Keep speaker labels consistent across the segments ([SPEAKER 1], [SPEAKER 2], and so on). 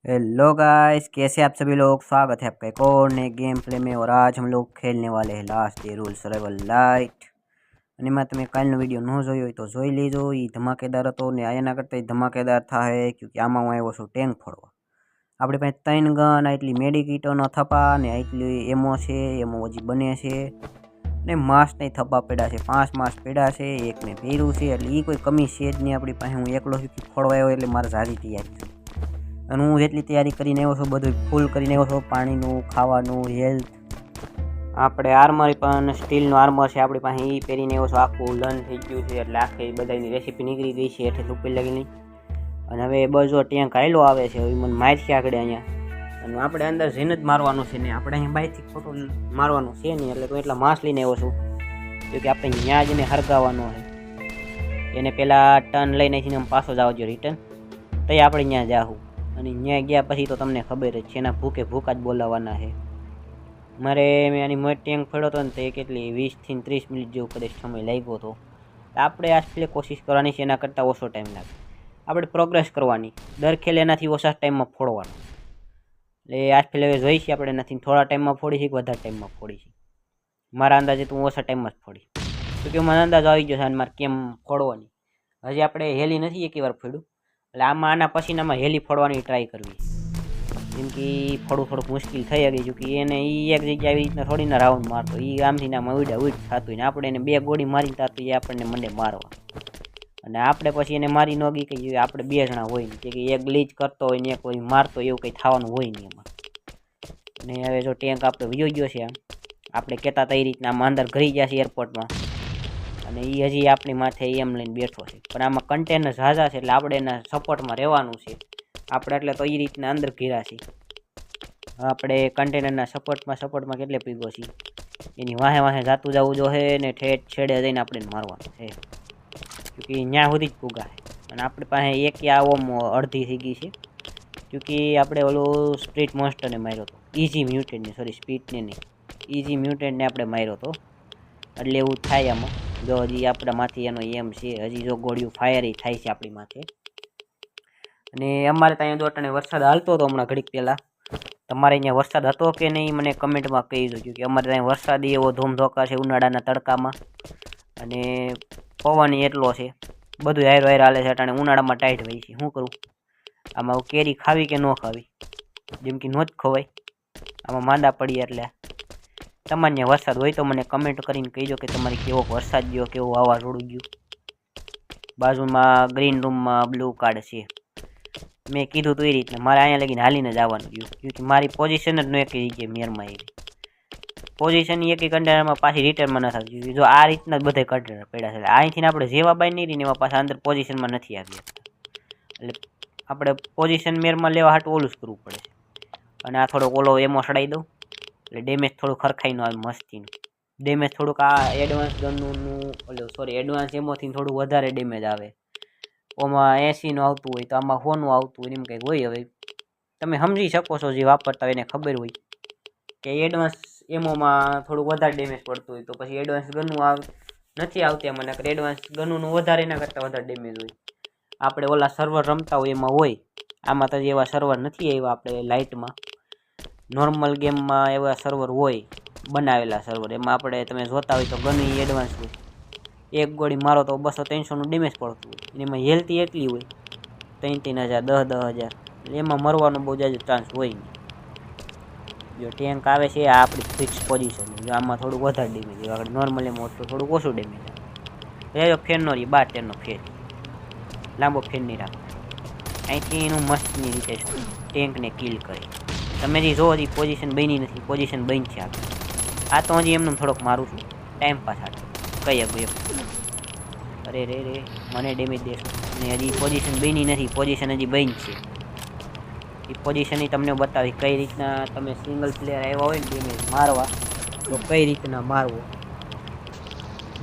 [SPEAKER 1] Hello guys, कैसे आप सभी लोग। स्वागत है आपका एक और नए गेम प्ले में। और आज हम लोग खेलने वाले हैं last day rule survival light. અને એમાં તમે કાલનો વિડીયો ન જોયો હોય તો જોઈ લેજો। એ ધમાકેદાર હતો ને આના કરતાં ધમાકેદાર થાય ક્યોંકि આમાં હું આવ્યો છું ટેન્ક ફોડવા। આપણી પાસે 3 ગન, આટલી મેડિકીટોનો થપ્પા ને આટલી એમો છે, એમો હજી બને છે ને માસને થપ્પા પડ્યા છે। 5 માસ પડ્યા છે, એકને પહેર્યું છે એટલે એ કોઈ કમી છે જ નહીં આપણી પાસે। હું એકલો ફોડવા આવ્યો એટલે મારે સારી તૈયારી છે અને હું જેટલી તૈયારી કરીને આવ્યો છું બધું ફૂલ કરીને આવ્યો છું। પાણીનું, ખાવાનું, હેલ્થ, આપણે આર્મર પણ સ્ટીલનું આર્મર છે આપણી પાસે, એ પહેરીને આવ્યો છું। આખું લર્ન થઈ ગયું છે એટલે આખી બધાની રેસીપી નીકળી ગઈ છે એટલે ઉપર લગીની। અને હવે બસો ટેન્ક આવેલો આવે છે, હવે મને માર છે આગળ અહીંયા અને આપણે અંદર જઈને જ મારવાનું છે ને આપણે અહીં બાયથી ખોટો મારવાનું છે નહીં એટલે હું એટલા માસ લઈને આવ્યો છું કે આપણે ત્યાં જઈને હરગાવવાનો છે। એને પહેલાં ટર્ન લઈને આમ પાછો જ આવજો રિટર્ન, તો આપણે ત્યાં જાઉં અને ત્યાં ગયા પછી તો તમને ખબર જ છે એના ભૂકે ભૂકા જ બોલાવવાના છે। મારે મેં આની મોટી ટેન્ક ફેડ્યો હતો ને તે કેટલી 20 થી 30 મિનિટ જેવું કદાચ સમય લાગ્યો હતો। આપણે આ ખેલે કોશિશ કરવાની છે એના કરતાં ઓછો ટાઈમ લાગે, આપણે પ્રોગ્રેસ કરવાની, દર ખેલે એનાથી ઓછા ટાઈમમાં ફોડવાનું। એટલે આ ખેલે જોઈ છે આપણે એનાથી થોડા ટાઈમમાં ફોડી છે કે વધારે ટાઈમમાં ફોડી છે। મારા અંદાજે તો હું ઓછા ટાઈમમાં જ ફોડી, તો કે મને અંદાજ આવી ગયો છે અને મારે કેમ ફોડવાની। હજી આપણે હેલી નથી એક વાર ફોડ્યું એટલે આમાં આના પછીનામાં હેલી ફોડવાની ટ્રાય કરવી, જેમ કે થોડુંક મુશ્કેલ થઈ ગઈ છું કે એને એ એક જગ્યાએ આવી રીતના થોડીને રાઉન્ડ મારતો, એ આમથી નામાં ઉડા થતું હોય ને આપણે એને 2 ગોળી મારીને તાતું એ આપણને મંડે મારવા અને આપણે પછી એને મારી ન ગઈ કે આપણે 2 જણા હોય ને કે એક ગ્લીચ કરતો હોય ને એક કોઈ મારતો, એવું કંઈ થવાનું હોય નહીં એમાં। અને હવે જો ટેન્ક આપણે વયો ગયો છે આમ આપણે કહેતા હતા એ રીતના આમાં અંદર ઘરી ગયા છે એરપોર્ટમાં અને એ હજી આપણી માથે એમ લઈને બેઠો છે, પણ આમાં કન્ટેનર ઝાઝા છે એટલે આપણે એના સપોર્ટમાં રહેવાનું છે આપણે, એટલે તો એ રીતના અંદર ઘેરા છે। આપણે કન્ટેનરના સપોર્ટમાં કેટલે પીગો છે એની વાહે જાતું જવું જોઈએ ને ઠેઠ છેડે જઈને આપણે મારવાનું છે ક્યોંકિ ત્યાં સુધી જ પૂગા છે। અને આપણી પાસે એક આ ઓમ અડધી થઈ ગઈ છે ક્યોંકિ આપણે ઓલું સ્પ્રીટ મોન્સ્ટરને માર્યો હતો, ઇઝી મ્યુટેન્ટને, સોરી સ્પીડને નહીં, ઇઝી મ્યુટેન્ટને આપણે માર્યો હતો એટલે એવું થાય આમાં। જો હજી આપણા માથે એનો એમ છે, હજી જો ગોળીઓ ફાયર થાય છે આપણી માથે। અને અમારે ત્યાં દોટાને વરસાદ હાલતો હતો હમણાં ઘડીક પહેલાં, તમારે અહીંયા વરસાદ હતો કે નહીં મને કમેન્ટમાં કહી દો, કે અમારે ત્યાં વરસાદ એવો ધોમધોકા છે ઉનાળાના તડકામાં અને પવન એટલો છે, બધું હાર હાલે છે અટાણે ઉનાળામાં ટાઈટ હોય છે। શું કરું આમાં, કેરી ખાવી કે ન ખાવી, જેમ કે ન જ ખવાય આમાં માંદા પડીએ। એટલે તમારે વરસાદ હોય તો મને કમેન્ટ કરીને કહીજો કે તમારે કેવો વરસાદ ગયો, કેવું વાવાઝોડું ગયું। બાજુમાં ગ્રીન રૂમમાં બ્લુ કાર્ડ છે, મેં કીધું તો એ રીતના મારે અહીંયા લગીને હાલીને જ આવવાનું ગયું ક્યોંકિ મારી પોઝિશન જ ન એક જગ્યાએ મેરમાં એવી પોઝિશન એક કન્ટેનરમાં પાછી રિટર્નમાં ન થતી। જો આ રીતના જ બધા કન્ટેનર પડ્યા છે અહીંથી આપણે જેવા બાય નહીં રહીને એવા પાછા અંદર પોઝિશનમાં નથી આવી એટલે આપણે પોઝિશન મેરમાં લેવા હાટું ઓલું જ કરવું પડે છે। અને આ થોડોક ઓલો એમો સડાઈ દઉં એટલે ડેમેજ થોડું ખરખાઈ ન આવે મસ્તીનું ડેમેજ, થોડુંક આ એડવાન્સ ગનનું એડવાન્સ એમોથી થોડું વધારે ડેમેજ આવે। ઓમાં 80નું આવતું હોય તો આમાં 100નું આવતું હોય એમ કંઈક હોય। હવે તમે સમજી શકો છો જે વાપરતા હોય એને ખબર હોય કે એડવાન્સ એમોમાં થોડુંક વધારે ડેમેજ પડતું હોય તો પછી એડવાન્સ ગનનું નથી આવતી એમાં, નકર એડવાન્સ ગનનું વધારે એના કરતાં વધારે ડેમેજ હોય। આપણે ઓલા સર્વર રમતા હોય એમાં હોય, આમાં તો એવા સર્વર નથી આવ્યા આપણે લાઇટમાં, નોર્મલ ગેમમાં એવા સર્વર હોય બનાવેલા સર્વર, એમાં આપણે તમે જોતા હોય તો ગન એડવાન્સ હોય, એક ગોળી મારો તો 200-300નું ડેમેજ પડતું હોય, એમાં હેલ્થી એટલી હોય 3-3000 10-10,000 એટલે એમાં મરવાનો બહુ જાજો ચાન્સ હોય નહીં। જો ટેન્ક આવે છે આ આપણી ફિક્સ પોઝિશન, જો આમાં થોડુંક વધારે ડેમેજ હોય, આગળ નોર્મલ એમાં તો થોડુંક ઓછું ડેમેજ આવે। જો ફેન નો રહી 12 ટેનનો ફેન, લાંબો ફેન નહીં રાખો, અહીંથી એનું મસ્તની રીતે ટેન્કને કિલ કરે। તમે જે જો હજી પોઝિશન બની નથી, પોઝિશન બની છે આપણે, આ તો હજી એમને થોડોક મારું છું ટાઈમ પાસ હાટે કઈ એમ। અરે રે મને ડેમેજ દેશો અને હજી પોઝિશન બની નથી, પોઝિશન હજી બની છે। એ પોઝિશન તમને બતાવી કઈ રીતના તમે સિંગલ પ્લેયર આવ્યા હોય ને ડેમેજ મારવા તો કઈ રીતના મારવો।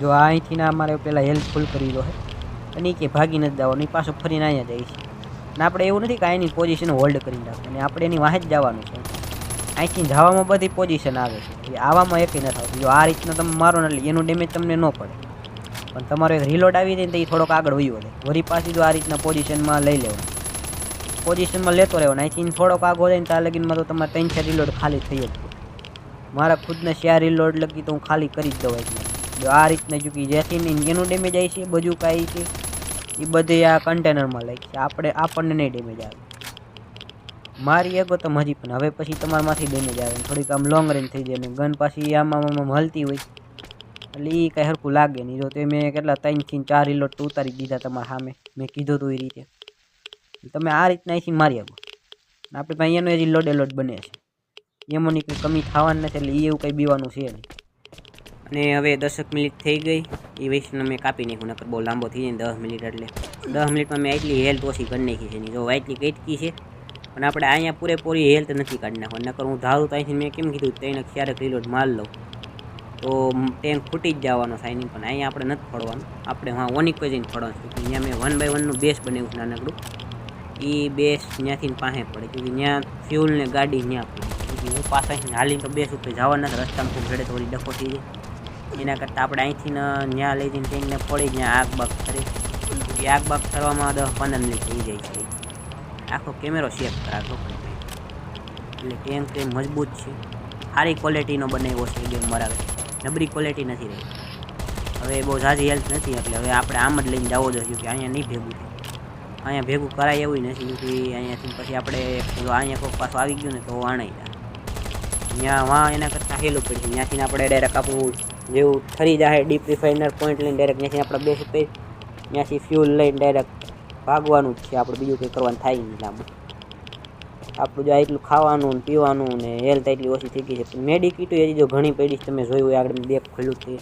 [SPEAKER 1] જો આ અહીંથી ના અમારે પહેલાં હેલ્થ ફૂલ કરી દો અને કે ભાગી નથી જવાનું, એ પાછું ફરીને અહીંયા જાય છે અને આપણે એવું નથી કે અહીંની પોઝિશન હોલ્ડ કરીને રાખવું અને આપણે એની વાહે જ જવાનું છે। અહીંથી જવામાં બધી પોઝિશન આવે છે, આવામાં એકેય નથી આવતું। જો આ રીતના તમે મારો ને એટલે એનું ડેમેજ તમને ન પડે, પણ તમારો એક રીલોડ આવી જાય ને તો એ થોડોક આગળ વયો જાય, વળી પાછી જો આ રીતના પોઝિશનમાં લઈ લેવાનું। પોઝિશનમાં લેતો રહેવાનો. અહીંથી થોડોક આગો જાય ને ત્યાં લગીનમાં તો તમારે 3-4 રીલોડ ખાલી થઈ જ મારા ખુદને 4 રીલોડ લગી તો હું ખાલી કરી જ દઉં. એટલે આ રીતના જો કે જેથી એનું ડેમેજ આવી છે બધું કાંઈ છે એ બધી આ કન્ટેનરમાં લાગી છે. આપણને નહીં ડેમેજ આવે. મારી એગો તો હજી પણ હવે પછી તમારામાંથી ડેમેજ આવે થોડીક આમ લોંગ રેન્જ થઈ જાય ને ગન પાછી આમાં હલતી હોય એટલે એ કાંઈ હરખું લાગે નહીં. જો તે મેં કેટલા 3 થી 4 રીલોડ તો ઉતારી દીધા તમારા સામે મેં કીધું હતું એ રીતે. તમે આ રીતના અહીંથી મારી શકો. આપણે પાસે એનો હજી લોડ બને છે. એમોની કંઈ કમી થવાની નથી એટલે એવું કંઈ બીવાનું છે નહીં. અને હવે 10 મિનિટ થઈ ગઈ એ વેસ્ટને મેં કાપી નાખ્યું. નકર બહુ લાંબો થઈ જાય 10 મિનિટ એટલે 10 મિનિટમાં મેં એટલી હેલ્થ ઓછી કરી નાખી છે. જો એટલી કટકી છે પણ આપણે અહીંયા પૂરેપૂરી હેલ્થ નથી કાઢી નાખવાની. નકર હું ધારું તો અહીંથી મેં કેમ કીધું તેને ક્યારેક રીલોડ માર લઉં તો ટેન્ક ફૂટી જ જવાનો થાય નહીં. પણ અહીંયા આપણે નથી ફોડવાનું. આપણે હા ઓનિક જઈને ફોડવાનું. અહીંયા મેં 1 બાય 1નું બેસ બનાવ્યું છે નાનકડું. એ બેસ ત્યાંથી પાસે પડે કે ત્યાં ફ્યુલ ને ગાડી ત્યાં પડે. હું પાછા હાલીને તો બેસ ઉપર જવા નથી. રસ્તામાં ખૂબ ઘડે થોડી ડખો થઈ જાય. એના કરતાં આપણે અહીંથી ત્યાં લઈ જઈને ટેન્કને ફોડી ત્યાં આગ બાગ કરે. એ આગ બાગ કરવામાં 10-15 મિનિટ થઈ જાય છે. આખો કેમેરો શેક કરાતો એટલે ટેન્ક એ મજબૂત છે. સારી ક્વોલિટીનો બનાવ્યો છે ગેમ મરાવે. નબળી ક્વોલિટી નથી રહી. હવે બહુ ઝાઝી હેલ્થ નથી એટલે હવે આપણે આમ જ લઈને જવો જોઈએ કે અહીંયા નહીં ભેગું થાય. અહીંયા ભેગું કરાય એવું નથી કે અહીંયાથી પછી આપણે જો અહીંયા કોઈ પાછું આવી ગયું ને તો આણાઈ જાય ત્યાં એના કરતાં હેલું પડશે. ત્યાંથી આપણે ડાયરેક્ટ આપણું જેવું ઠરી જાય ડીપ રિફાઇનર પોઈન્ટ લઈને ડાયરેક્ટ ત્યાંથી આપણે બેસ ઉપર ત્યાંથી ફ્યુલ લઈને ડાયરેક્ટ ભાગવાનું જ છે. આપણે બીજું કંઈ કરવાનું થાય નહીં લાંબુ. આપણું જો એટલું ખાવાનું ને પીવાનું ને હેલ્થ એટલી ઓછી થઈ ગઈ છે. મેડિકિટ હજી જો ઘણી પડી તમે જોયું હોય આગળ બેગ ખોલ્યું છે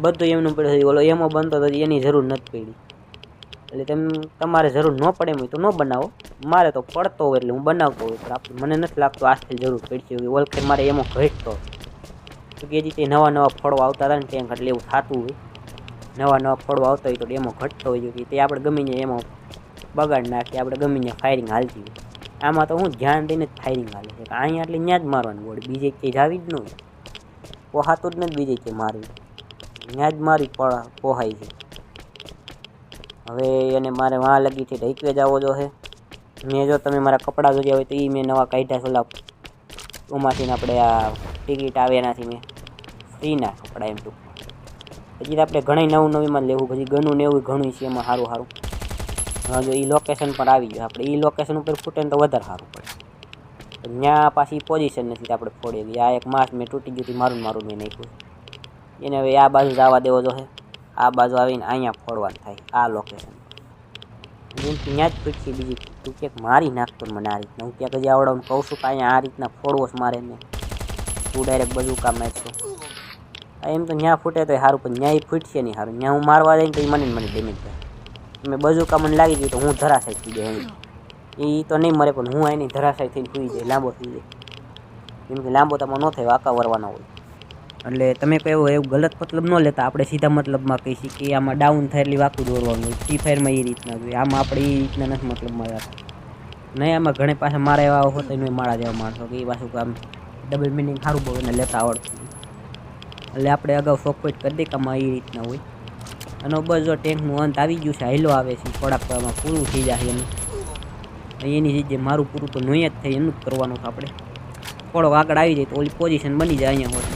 [SPEAKER 1] બધું એમનું પડે. ઓલો એમો બનતો તો એની જરૂર નથી પડી. એટલે તમારે જરૂર ન પડે એમ હોય તો ન બનાવો. મારે તો પડતો હોય એટલે હું બનાવતો હોય. પણ મને નથી લાગતું આજથી જરૂર પડશે. ઓળખે મારે એમો ઘટતો તો કે હજી નવા ફળવા આવતા હતા ને ટેન્ક એટલે એવું થતું હોય. નવા ફળવા આવતા હોય તો એમો ઘટતો હોય કે તે આપણે ગમીને એમો બગાડ નાખીએ. આપણે ગમીને ફાયરિંગ હાલતી હોય. આમાં તો હું ધ્યાન દઈને જ ફાયરિંગ હાલે છે. અહીંયા એટલે ત્યાં જ મારવાનું હોય. બીજે ક્યાંય જાવી જ ન હોય. પોહાતું જ નથી બીજે ક્યાંય મારવી. ત્યાં જ મારી પોહાય છે. હવે એને મારે વાં લગી છે ઢઈકવે જવો જો છે. મેં જો તમે મારા કપડાં જોયા હોય તો એ મેં નવા કાઢ્યા છે. ઓલા ઓમાંથી આપણે આ ટિકિટ આવે એનાથી મેં ફ્રીના કપડાં એમ ટૂંકમાં. પછી આપણે ઘણી નવીમાં લેવું. પછી ગનું ને એવું ઘણું છે એમાં સારું. જો એ લોકેશન પર આવી ગયો. આપણે એ લોકેશન ઉપર ફૂટે ને તો વધારે સારું પડે. ત્યાં પાછી પોઝિશન નથી આપણે ફોડી ગઈ. આ એક માસ મેં તૂટી ગયું મારું મેં નાખ્યું. એને હવે આ બાજુ જવા દેવો જો છે. આ બાજુ આવીને અહીંયા ફોડવાનું થાય આ લોકેશન. હું ત્યાં જ પૂછી બીજી તું ક્યાંક મારી નાખતો મને આ રીતના. હું ક્યાંક હજી આવડાવું કહું છું કે અહીંયા આ રીતના ફોડવો છે મારે ને તું ડાયરેક્ટ બધું કામ નાખશો. એમ તો ત્યાં ફૂટે તો સારું પણ ત્યાં એ ફૂટશે નહીં સારું. ત્યાં હું મારવા જાય ને તો એ મને ડેમેજ થાય. મેં બધું કામ મને લાગી ગયું તો હું ધરાશાય થઈ જાય. એ તો નહીં મરે પણ હું એની ધરાશાય થઈને ફૂઈ જાય લાંબો થઈ જાય. કેમ કે લાંબો તમારે ન થાય વાંકા વરવાનો હોય. એટલે તમે કોઈ એવું ગલત મતલબ ન લેતા. આપણે સીધા મતલબમાં કહીએ કે આમાં ડાઉન થાય એટલે વાંકું દોરવાનું હોય. ફ્રી ફાયરમાં એ રીતના જોઈએ. આમાં આપણે એ રીતના નથી મતલબમાં જતા. નહીં આમાં ઘણે પાછા મારા એવા હોતા નહીં મારા જેવા માણસો કે એ પાછું આમ ડબલ મિનિંગ સારું બહુ એને લેતા આવડતું. એટલે આપણે અગાઉ સોફ્ટવેર કરી દઈએ કે આમાં એ રીતના હોય. અને બસ જો ટેન્કનું અંત આવી ગયું છે. હાઈલો આવે છે થોડાક આમાં પૂરું થઈ જાય એનું. એની જગ્યાએ મારું પૂરું તો નહીં જ થાય એનું જ કરવાનું છે આપણે. થોડોક આગળ આવી જાય તો ઓલી પોઝિશન બની જાય અહીંયા હોય.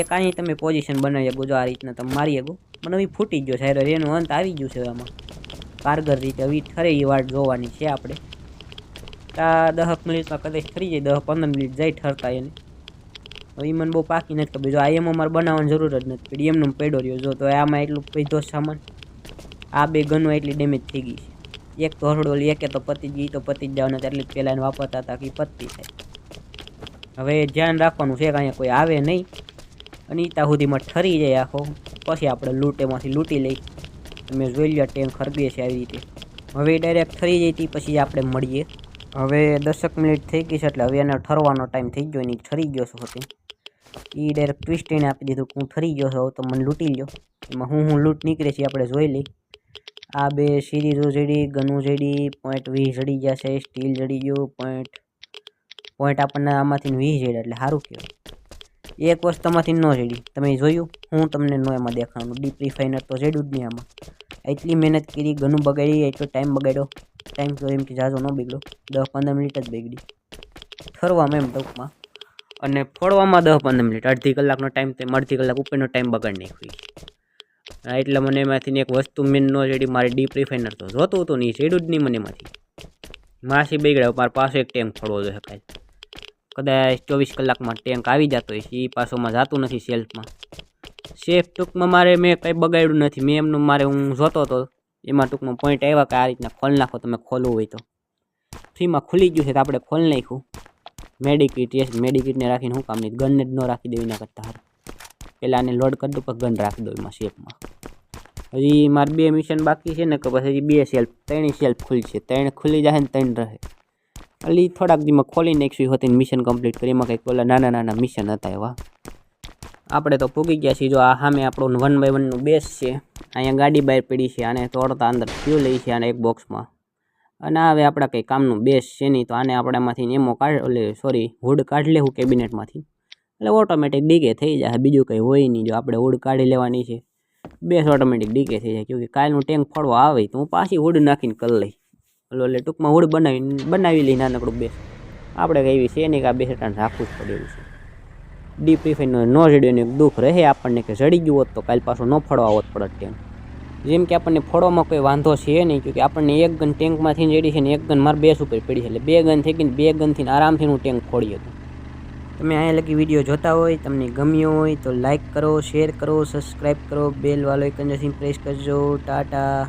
[SPEAKER 1] એક અહીં તમે પોઝિશન બનાવી શકો જો આ રીતના તમે મારી શકો. મને હવે ફૂટી ગયો છે. એનું અંત આવી ગયું છે આમાં કારગર રીતે. હવે ઠરે એ વાટ જોવાની છે આપણે. આ 10 મિનિટમાં કદાચ ઠરી જાય 10-15 મિનિટ જાય ઠરતા એને. હવે એ મને બહુ પાકી નથી ખબર. જો આ એમ અમારે બનાવવાની જરૂર જ નથી પડી. એમનું પડ્યો રહ્યો જો તો આમાં એટલું પૈધો સામાન. આ બે ગનો એટલી ડેમેજ થઈ ગઈ છે. એક તો હરડોલી એકે તો પતી જ ગઈ તો પતી જ જવાના એટલી પહેલાં એને વાપરતા હતા કે પતી થાય. હવે ધ્યાન રાખવાનું છે કે અહીંયા કોઈ આવે નહીં અને ત્યાં સુધીમાં ઠરી જાય આખો. પછી આપણે એમાંથી લૂંટી લઈ. તમે જોઈ લો ટેન્ક ખરબીએ છે આવી રીતે. હવે ડાયરેક્ટ ઠરી જાય તે પછી આપણે મળીએ. હવે 10 મિનિટ થઈ ગઈ છે એટલે હવે એને ઠરવાનો ટાઈમ થઈ ગયો. એની ઠરી ગયો છે હોતી એ ડાયરેક્ટ ટ્વિસ્ટ એને આપી દીધું કે હું ઠરી ગયો છું તો મને લૂંટી લો. એમાં હું લૂંટ નીકળે છે આપણે જોઈ લઈ. આ બે સિરીઝો જડી ગનું જડી પોઈન્ટ 20 જડી ગયા છે. સ્ટીલ જડી ગયું પોઈન્ટ આપણને આમાંથી 20 જડ્યા એટલે સારું કહેવાય. એક વસ્તુમાંથી ન જડી તમે જોયું. હું તમને ન એમાં દેખાવાનું ડીપ રિફાઇનર તો જડ્યું જ નહીં આમાં. એટલી મહેનત કરી ગનું બગાડી એટલો ટાઈમ બગાડ્યો ટાઈમ તો એમ કે જાજો ન બગડ્યો, 10-15 મિનિટ જ બગડી ફરવામાં એમ ટૂંકમાં. અને ફોડવામાં 10-15 મિનિટ, અડધી કલાકનો ટાઈમ તે અડધી કલાક ઉપરનો ટાઈમ બગાડી નાખ્યો. એટલે મને એમાંથી એક વસ્તુ મેન ન જેડી, મારે ડીપ રિફાઇનર તો જોતું હતું નહીં, જેડું જ નહીં મને એમાંથી. માસી બગડ્યા, મારે પાછો એક ટેન્ક ફોડવો જોઈએ કાંઈ, કદાચ 24 કલાકમાં ટેન્ક આવી જતો હોય છે, એ પાછોમાં જતું નથી સેલ્ફમાં. સેફ ટૂંકમાં મારે મેં કંઈ બગાડ્યું નથી, મેં એમનું મારે હું જોતો હતો એમાં ટૂંકમાં પોઈન્ટ આવ્યા કે આ રીતના ખોલ નાખો, તમે ખોલવું હોય તો. ફ્રીમાં ખુલી ગયું છે તો આપણે ખોલી નાખ્યું. મેડિકિટને રાખીને શું કામ નહીં, ગનને જ ન રાખી દેવી ના કરતા હારું. પહેલાં આને લોડ કરી દઉં પછી ગન રાખી દઉં એમાં શેપમાં. હજી મારે 2 મિશન બાકી છે ને, કે પછી હજી 2 સેલ્ફ 3 સેલ્ફ ખુલશે, 3 ખુલી જાય ને 3 રહે. એટલે થોડાક દીમાં ખોલી નાખીશું હોતી મિશન કમ્પ્લીટ કરી. એમાં કંઈક ઓલા નાના મિશન હતા એવા. આપણે તો પૂગી ગયા છીએ. જો આ સામે આપણું 1x1 નું બેસ છે, અહીંયા ગાડી બહાર પડી છે, આને તોડતા અંદર ફ્યુલ લઈ છે આને એક બોક્સમાં. અને હવે આપણા કંઈ કામનું બેસ છે નહીં, તો આને આપણામાંથી એમો હુડ કાઢી લેવું કેબિનેટમાંથી, એટલે ઓટોમેટિક ડીકે થઈ જાય. બીજું કંઈ હોય નહીં, જો આપણે હુડ કાઢી લેવાની છે, બેસ ઓટોમેટિક ડીકે થઈ જાય. કેમકે કાલનું ટેન્ક ફોડવા આવે તો હું પાછી હુડ નાખીને કરી લઈ, એટલે ટૂંકમાં હુડ બનાવી લઈ નાનકડું બેસ. આપણે કંઈ એવી છે નહીં કે આ બેસ ટાણ રાખવું જ પડે એવું છે. ડીપ રિફાઇનર ન જડ્યું એક દુઃખ રહે આપણને, કે જડી ગયું હોત તો કાલ પાછું ન ફોડવા હોત પડત ટેન્ક. જેમ કે આપણને ફોડવામાં કોઈ વાંધો છે નહીં, કે આપણને એક ગન ટેન્કમાંથી જડી છે ને એક ગન મારે બેસ ઉપર પડી છે, એટલે 2 ગન થઈ ગઈ, 2 ગનથી આરામથી હું ટેન્ક ફોડી હતું. તમે અહીંયા લગી વિડીયો જોતા હોય, તમને ગમ્યો હોય તો લાઇક કરો, શેર કરો, સબસ્ક્રાઈબ કરો, બેલ વાળો આઇકન પ્રેસ કરજો. ટાટા.